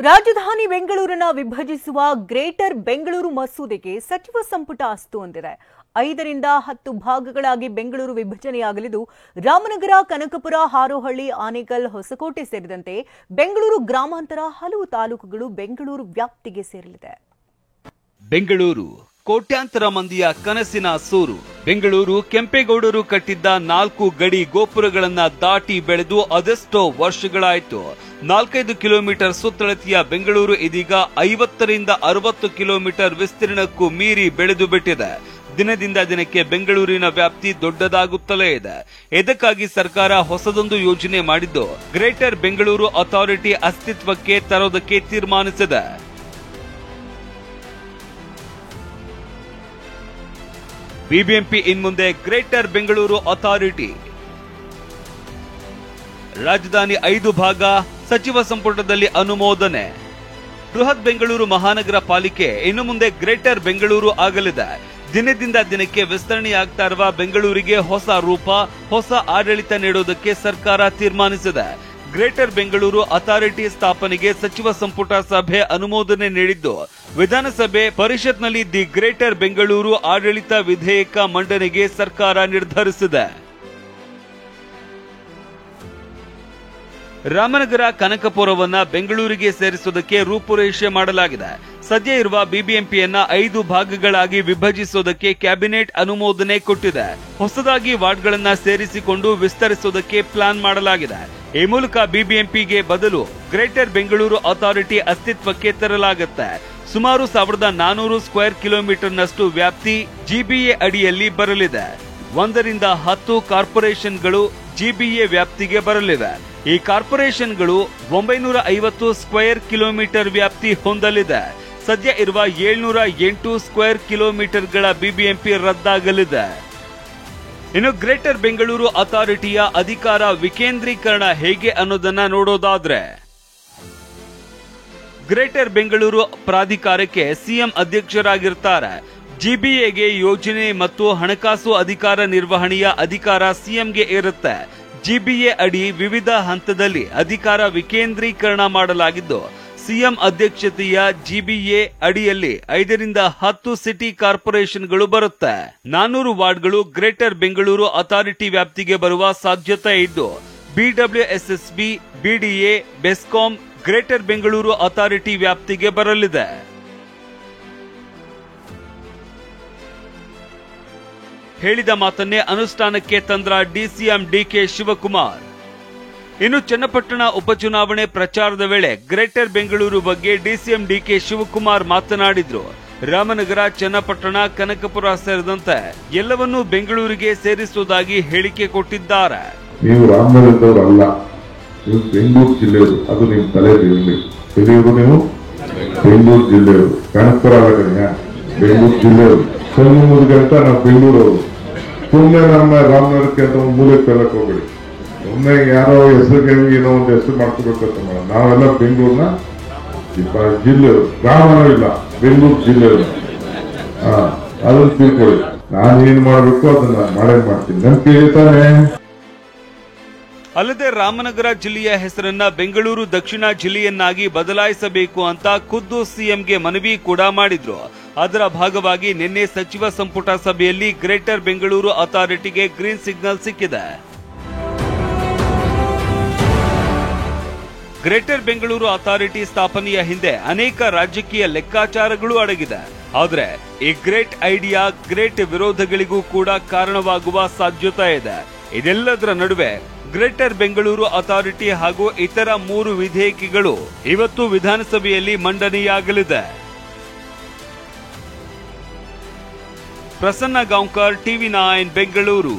ರಾಜಧಾನಿ ಬೆಂಗಳೂರನ್ನ ವಿಭಜಿಸುವ ಗ್ರೇಟರ್ ಬೆಂಗಳೂರು ಮಸೂದೆಗೆ ಸಚಿವ ಸಂಪುಟ ಅಸ್ತು ಅಂದಿದೆ. 5ರಿಂದ 10 ಭಾಗಗಳಾಗಿ ಬೆಂಗಳೂರು ವಿಭಜನೆಯಾಗಲಿದ್ದು ರಾಮನಗರ, ಕನಕಪುರ, ಹಾರೋಹಳ್ಳಿ, ಆನೇಕಲ್, ಹೊಸಕೋಟೆ ಸೇರಿದಂತೆ ಬೆಂಗಳೂರು ಗ್ರಾಮಾಂತರ ಹಲವು ತಾಲೂಕುಗಳು ಬೆಂಗಳೂರು ವ್ಯಾಪ್ತಿಗೆ ಸೇರಲಿದೆ. ಬೆಂಗಳೂರು ಕೋಟ್ಯಾಂತರ ಮಂದಿಯ ಕನಸಿನ ಸೂರು. ಬೆಂಗಳೂರು ಕೆಂಪೇಗೌಡರು ಕಟ್ಟಿದ್ದ 4 ಗಡಿ ಗೋಪುರಗಳನ್ನ ದಾಟಿ ಬೆಳೆದು ಅದೆಷ್ಟೋ ವರ್ಷಗಳಾಯಿತು. 4-5 ಕಿಲೋಮೀಟರ್ ಸುತ್ತಳತೆಯ ಬೆಂಗಳೂರು ಇದೀಗ 50ರಿಂದ 60 ಕಿಲೋಮೀಟರ್ ವಿಸ್ತೀರ್ಣಕ್ಕೂ ಮೀರಿ ಬೆಳೆದು ಬಿಟ್ಟಿದೆ. ದಿನದಿಂದ ದಿನಕ್ಕೆ ಬೆಂಗಳೂರಿನ ವ್ಯಾಪ್ತಿ ದೊಡ್ಡದಾಗುತ್ತಲೇ ಇದೆ. ಇದಕ್ಕಾಗಿ ಸರ್ಕಾರ ಹೊಸದೊಂದು ಯೋಜನೆ ಮಾಡಿದ್ದು ಗ್ರೇಟರ್ ಬೆಂಗಳೂರು ಅಥಾರಿಟಿ ಅಸ್ತಿತ್ವಕ್ಕೆ ತರೋದಕ್ಕೆ ತೀರ್ಮಾನಿಸಿದೆ. ಬಿಬಿಎಂಪಿ ಇನ್ಮುಂದೆ ಗ್ರೇಟರ್ ಬೆಂಗಳೂರು ಅಥಾರಿಟಿ. ರಾಜಧಾನಿ 5 ಭಾಗ, ಸಚಿವ ಸಂಪುಟದಲ್ಲಿ ಅನುಮೋದನೆ. ಬೃಹತ್ ಬೆಂಗಳೂರು ಮಹಾನಗರ ಪಾಲಿಕೆ ಇನ್ನು ಮುಂದೆ ಗ್ರೇಟರ್ ಬೆಂಗಳೂರು ಆಗಲಿದೆ. ದಿನದಿಂದ ದಿನಕ್ಕೆ ವಿಸ್ತರಣೆಯಾಗ್ತಾ ಇರುವ ಬೆಂಗಳೂರಿಗೆ ಹೊಸ ರೂಪ, ಹೊಸ ಆಡಳಿತ ನೀಡೋದಕ್ಕೆ ಸರ್ಕಾರ ತೀರ್ಮಾನಿಸಿದೆ. ಗ್ರೇಟರ್ ಬೆಂಗಳೂರು ಅಥಾರಿಟಿ ಸ್ಥಾಪನೆಗೆ ಸಚಿವ ಸಂಪುಟ ಸಭೆ ಅನುಮೋದನೆ ನೀಡಿದ್ದು ವಿಧಾನಸಭೆ ಪರಿಷತ್ನಲ್ಲಿ ದಿ ಗ್ರೇಟರ್ ಬೆಂಗಳೂರು ಆಡಳಿತ ವಿಧೇಯಕ ಮಂಡನೆಗೆ ಸರ್ಕಾರ ನಿರ್ಧರಿಸಿದೆ. ರಾಮನಗರ, ಕನಕಪುರವನ್ನ ಬೆಂಗಳೂರಿಗೆ ಸೇರಿಸುವುದಕ್ಕೆ ರೂಪುರೇಷೆ ಮಾಡಲಾಗಿದೆ. ಸದ್ಯ ಇರುವ ಬಿಬಿಎಂಪಿಯನ್ನ 5 ಭಾಗಗಳಾಗಿ ವಿಭಜಿಸುವುದಕ್ಕೆ ಕ್ಯಾಬಿನೆಟ್ ಅನುಮೋದನೆ ಕೊಟ್ಟಿದೆ. ಹೊಸದಾಗಿ ವಾರ್ಡ್ಗಳನ್ನ ಸೇರಿಸಿಕೊಂಡು ವಿಸ್ತರಿಸುವುದಕ್ಕೆ ಪ್ಲಾನ್ ಮಾಡಲಾಗಿದೆ. ಈ ಮೂಲಕ ಬಿಬಿಎಂಪಿಗೆ ಬದಲು ಗ್ರೇಟರ್ ಬೆಂಗಳೂರು ಅಥಾರಿಟಿ ಅಸ್ತಿತ್ವಕ್ಕೆ ತರಲಾಗುತ್ತೆ. ಸುಮಾರು 1400 ಸ್ಕ್ವೇರ್ ಕಿಲೋಮೀಟರ್ನಷ್ಟು ವ್ಯಾಪ್ತಿ ಜಿಬಿಎ ಅಡಿಯಲ್ಲಿ ಬರಲಿದೆ. 1ರಿಂದ 10 ಕಾರ್ಪೊರೇಷನ್ಗಳು ಜಿಬಿಎ ವ್ಯಾಪ್ತಿಗೆ ಬರಲಿವೆ. ಈ ಕಾರ್ಪೊರೇಷನ್ಗಳು 950 ಸ್ಕ್ವೇರ್ ಕಿಲೋಮೀಟರ್ ವ್ಯಾಪ್ತಿ ಹೊಂದಲಿದೆ. ಸದ್ಯ ಇರುವ 708 ಸ್ಕ್ವೇರ್ ಕಿಲೋಮೀಟರ್ಗಳ ಬಿಬಿಎಂಪಿ ರದ್ದಾಗಲಿದೆ. ಇನ್ನು ಗ್ರೇಟರ್ ಬೆಂಗಳೂರು ಅಥಾರಿಟಿಯ ಅಧಿಕಾರ ವಿಕೇಂದ್ರೀಕರಣ ಹೇಗೆ ಅನ್ನೋದನ್ನ ನೋಡೋದಾದ್ರೆ, ಗ್ರೇಟರ್ ಬೆಂಗಳೂರು ಪ್ರಾಧಿಕಾರಕ್ಕೆ ಸಿಎಂ ಅಧ್ಯಕ್ಷರಾಗಿರ್ತಾರೆ. ಜಿಬಿಎಗೆ ಯೋಜನೆ ಮತ್ತು ಹಣಕಾಸು ಅಧಿಕಾರ ನಿರ್ವಹಣೆಯ ಅಧಿಕಾರ ಸಿಎಂಗೆ ಇರುತ್ತೆ. ಜಿಬಿಎ ಅಡಿ ವಿವಿಧ ಹಂತದಲ್ಲಿ ಅಧಿಕಾರ ವಿಕೇಂದ್ರೀಕರಣ ಮಾಡಲಾಗಿದ್ದು ಸಿಎಂ ಅಧ್ಯಕ್ಷತೆಯ ಜಿಬಿಎ ಅಡಿಯಲ್ಲಿ 5ರಿಂದ 10 ಸಿಟಿ ಕಾರ್ಪೊರೇಷನ್ಗಳು ಬರುತ್ತೆ. 400 ವಾರ್ಡ್ಗಳು ಗ್ರೇಟರ್ ಬೆಂಗಳೂರು ಅಥಾರಿಟಿ ವ್ಯಾಪ್ತಿಗೆ ಬರುವ ಸಾಧ್ಯತೆ ಇದ್ದು BWSSB, BDA, BESCOM greater Bengaluru authority ವ್ಯಾಪ್ತಿಗೆ ಬರಲಿದೆ. ಹೇಳಿದ ಮಾತನ್ನೇ ಅನುಷ್ಠಾನಕ್ಕೆ ತಂದ್ರ ಡಿಸಿಎಂ ಡಿಕೆ ಶಿವಕುಮಾರ್. ಇನ್ನು ಚನ್ನಪಟ್ಟಣ ಉಪಚುನಾವಣೆ ಪ್ರಚಾರದ ವೇಳೆ ಗ್ರೇಟರ್ ಬೆಂಗಳೂರು ಬಗ್ಗೆ ಡಿಸಿಎಂ ಡಿಕೆ ಶಿವಕುಮಾರ್ ಮಾತನಾಡಿದ್ರು. ರಾಮನಗರ, ಚನ್ನಪಟ್ಟಣ, ಕನಕಪುರ ಸೇರಿದಂತೆ ಎಲ್ಲವನ್ನೂ ಬೆಂಗಳೂರಿಗೆ ಸೇರಿಸುವುದಾಗಿ ಹೇಳಿಕೆ ಕೊಟ್ಟಿದ್ದಾರೆ. ನೀವು ರಾಮನಗರದವರಲ್ಲ, ನೀವು ಬೆಂಗಳೂರು ಜಿಲ್ಲೆಯವರು. ಅದು ನಿಮ್ಮ ತಲೆ ತಿಳಿಯವರು. ನೀವು ಬೆಂಗಳೂರು ಜಿಲ್ಲೆಯವರು. ಕನಕಪುರ ಬೆಂಗಳೂರು ಜಿಲ್ಲೆಯವರು. ಸೋಮುಗಂತ ನಾವು ಬೆಂಗಳೂರವರು. ಸುಮ್ಮನೆ ನಮ್ಮ ರಾಮನಗರಕ್ಕೆ ಅಂತ ಒಂದು ಮೂಲೆ ಕೇಳಕ್ ಹೋಗ್ಬೇಡಿ. ಒಮ್ಮೆ ಯಾರೋ ಹೆಸರಿಗೆ ಏನೋ ಒಂದು ಹೆಸರು ಮಾಡ್ಕೋಬೇಕಂತ ಮಾಡೋಣ. ನಾವೆಲ್ಲ ಬೆಂಗಳೂರಿನ ಜಿಲ್ಲೆಯವರು. ಗ್ರಾಮನೂ ಇಲ್ಲ, ಬೆಂಗಳೂರು ಜಿಲ್ಲೆಯವರು. ಅದನ್ನು ತಿಳ್ಕೊಳ್ಳಿ. ನಾನು ಏನ್ ಮಾಡ್ಬೇಕು ಅದನ್ನ ಮಾಡೇ ಮಾಡ್ತೀನಿ. ನಂಬಿಕೆ ತಾನೆ. ಅಲ್ಲದೆ ರಾಮನಗರ ಜಿಲ್ಲೆಯ ಹೆಸರನ್ನ ಬೆಂಗಳೂರು ದಕ್ಷಿಣ ಜಿಲ್ಲೆಯನ್ನಾಗಿ ಬದಲಾಯಿಸಬೇಕು ಅಂತ ಖುದ್ದು ಸಿಎಂಗೆ ಮನವಿ ಕೂಡ ಮಾಡಿದ್ರು. ಅದರ ಭಾಗವಾಗಿ ನಿನ್ನೆ ಸಚಿವ ಸಂಪುಟ ಸಭೆಯಲ್ಲಿ ಗ್ರೇಟರ್ ಬೆಂಗಳೂರು ಅಥಾರಿಟಿಗೆ ಗ್ರೀನ್ ಸಿಗ್ನಲ್ ಸಿಕ್ಕಿದೆ. ಗ್ರೇಟರ್ ಬೆಂಗಳೂರು ಅಥಾರಿಟಿ ಸ್ಥಾಪನೆಯ ಹಿಂದೆ ಅನೇಕ ರಾಜಕೀಯ ಲೆಕ್ಕಾಚಾರಗಳು ಅಡಗಿದೆ. ಆದ್ರೆ ಈ ಗ್ರೇಟ್ ಐಡಿಯಾ ಗ್ರೇಟ್ ವಿರೋಧಗಳಿಗೂ ಕೂಡ ಕಾರಣವಾಗುವ ಸಾಧ್ಯತೆ ಇದೆ. ಇದೆಲ್ಲದರ ನಡುವೆ ಗ್ರೇಟರ್ ಬೆಂಗಳೂರು ಅಥಾರಿಟಿ ಹಾಗೂ ಇತರ 3 ವಿಧೇಯಕಗಳು ಇವತ್ತು ವಿಧಾನಸಭೆಯಲ್ಲಿ ಮಂಡನೆಯಾಗಲಿದೆ. ಪ್ರಸನ್ನ ಗಾಂವ್ಕರ್, ಟಿವಿ9 ಬೆಂಗಳೂರು.